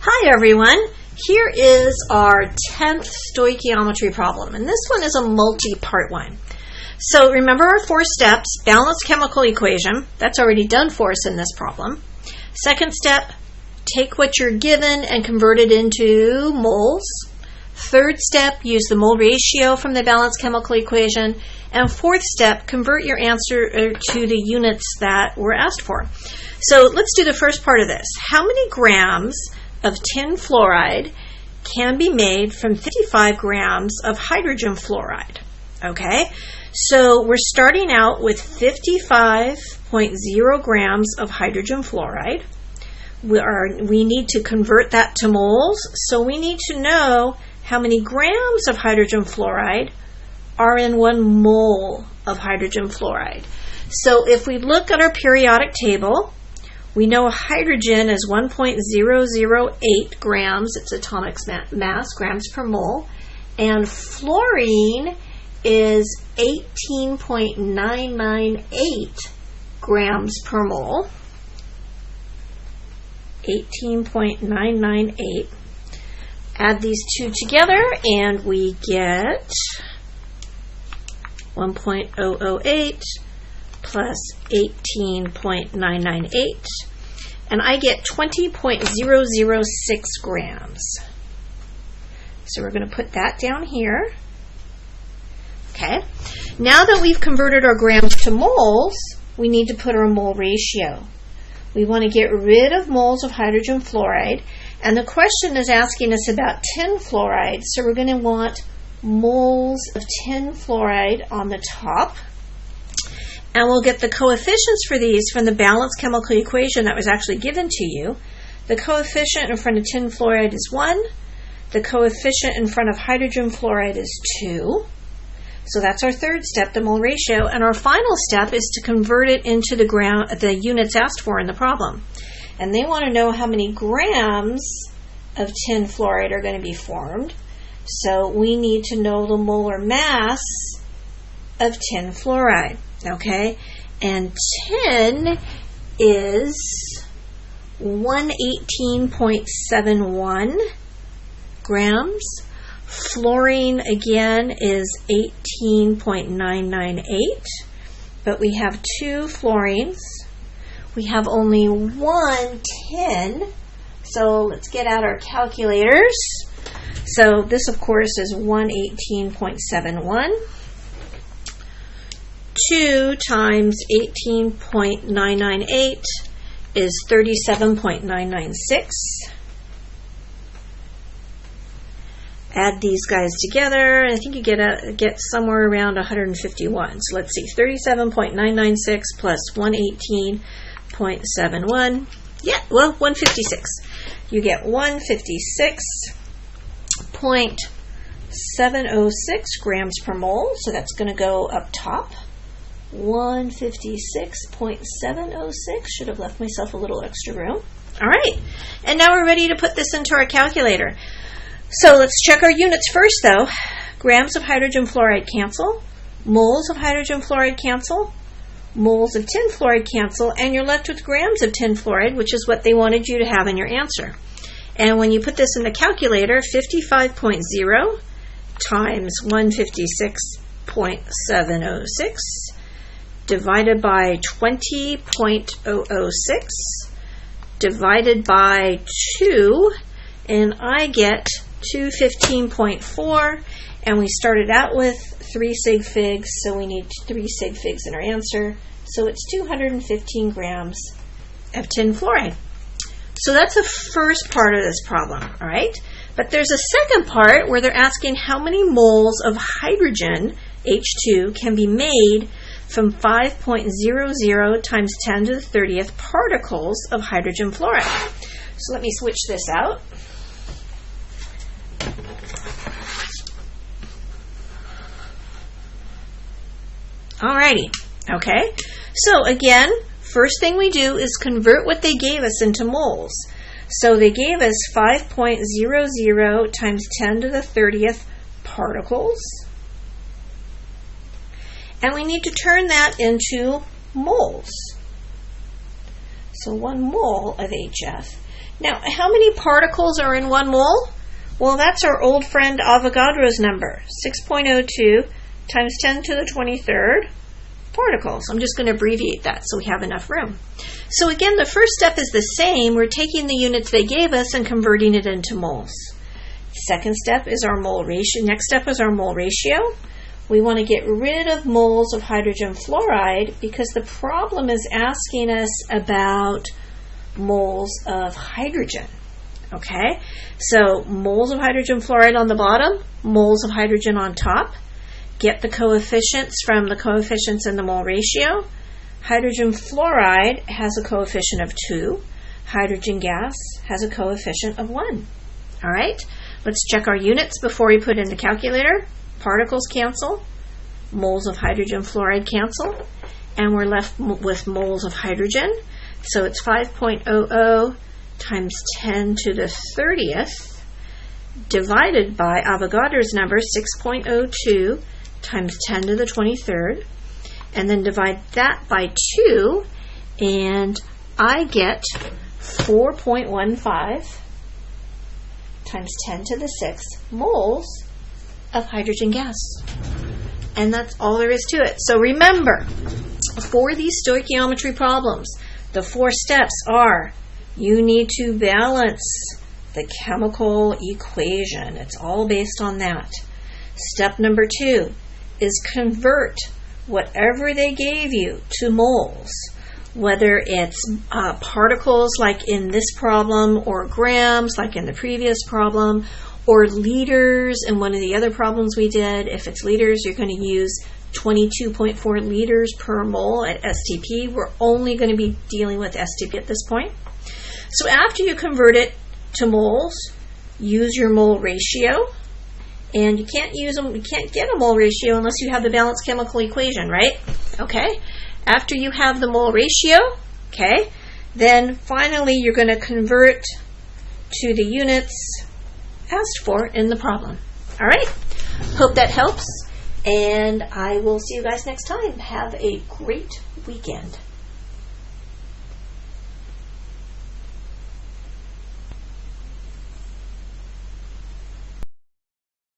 Hi everyone, here is our 10th stoichiometry problem, and this one is a multi-part one. So remember our 4 steps: balanced chemical equation, that's already done for us in this problem. Second step, take what you're given and convert it into moles. Third step, use the mole ratio from the balanced chemical equation. And fourth step, convert your answer to the units that were asked for. So let's do the first part of this. How many grams of tin fluoride can be made from 55 grams of hydrogen fluoride? Okay, so we're starting out with 55.0 grams of hydrogen fluoride. We need to convert that to moles, so we need to know how many grams of hydrogen fluoride are in 1 mole of hydrogen fluoride. So if we look at our periodic table, we know hydrogen is 1.008 grams, its atomic mass, grams per mole, and fluorine is 18.998 grams per mole. 18.998. Add these two together and we get 1.008 plus 18.998, and I get 20.006 grams. So we're going to put that down here. Okay, now that we've converted our grams to moles, we need to put our mole ratio. We want to get rid of moles of hydrogen fluoride, and the question is asking us about tin fluoride, so we're going to want moles of tin fluoride on the top. And we'll get the coefficients for these from the balanced chemical equation that was actually given to you. The coefficient in front of tin fluoride is 1. The coefficient in front of hydrogen fluoride is 2. So that's our third step, the mole ratio. And our final step is to convert it into the units asked for in the problem. And they want to know how many grams of tin fluoride are going to be formed. So we need to know the molar mass of tin fluoride. Okay, and tin is 118.71 grams. Fluorine, again, is 18.998. But we have 2 fluorines. We have only 1 tin. So let's get out our calculators. So this, of course, is 118.71. 2 times 18.998 is 37.996. Add these guys together, and I think you get somewhere around 151. So let's see, 37.996 plus 118.71. Yeah, well, 156. You get 156.706 grams per mole, so that's going to go up top. 156.706. Should have left myself a little extra room. All right, and now we're ready to put this into our calculator. So let's check our units first, though. Grams of hydrogen fluoride cancel, moles of hydrogen fluoride cancel, moles of tin fluoride cancel, and you're left with grams of tin fluoride, which is what they wanted you to have in your answer. And when you put this in the calculator, 55.0 times 156.706 divided by 20.006 divided by 2, and I get 215.4, and we started out with 3 sig figs, so we need 3 sig figs in our answer, so it's 215 grams of tin fluoride. So that's the first part of this problem, all right? But there's a second part where they're asking how many moles of hydrogen, H2, can be made from 5.00 times 10 to the 30th particles of hydrogen fluoride. So let me switch this out. Alrighty, okay. So again, first thing we do is convert what they gave us into moles. So they gave us 5.00 times 10 to the 30th particles. And we need to turn that into moles. So 1 mole of HF Now, how many particles are in 1 mole? Well, that's our old friend Avogadro's number, 6.02 times 10 to the 23rd particles. I'm just going to abbreviate that so we have enough room. So again, the first step is the same. We're taking the units they gave us and converting it into moles. Second step is our mole ratio. Next step is our mole ratio. We want to get rid of moles of hydrogen fluoride because the problem is asking us about moles of hydrogen. Okay, so moles of hydrogen fluoride on the bottom, moles of hydrogen on top. Get the coefficients from the coefficients in the mole ratio. Hydrogen fluoride has a coefficient of 2. Hydrogen gas has a coefficient of 1. All right, let's check our units before we put in the calculator. Particles cancel, moles of hydrogen fluoride cancel, and we're left with moles of hydrogen. So it's 5.00 times 10 to the 30th divided by Avogadro's number, 6.02 times 10 to the 23rd, and then divide that by 2, and I get 4.15 times 10 to the 6th moles of hydrogen gas. And that's all there is to it. So remember, for these stoichiometry problems, the 4 steps are: you need to balance the chemical equation. It's all based on that. Step number 2 is convert whatever they gave you to moles, whether it's particles like in this problem, or grams like in the previous problem, or liters in one of the other problems we did. If it's liters, you're going to use 22.4 liters per mole at STP. We're only going to be dealing with STP at this point. So after you convert it to moles, use your mole ratio. And you can't get a mole ratio unless you have the balanced chemical equation, right? Okay. After you have the mole ratio, okay, then finally you're going to convert to the units asked for in the problem. All right. Hope that helps, and I will see you guys next time. Have a great weekend.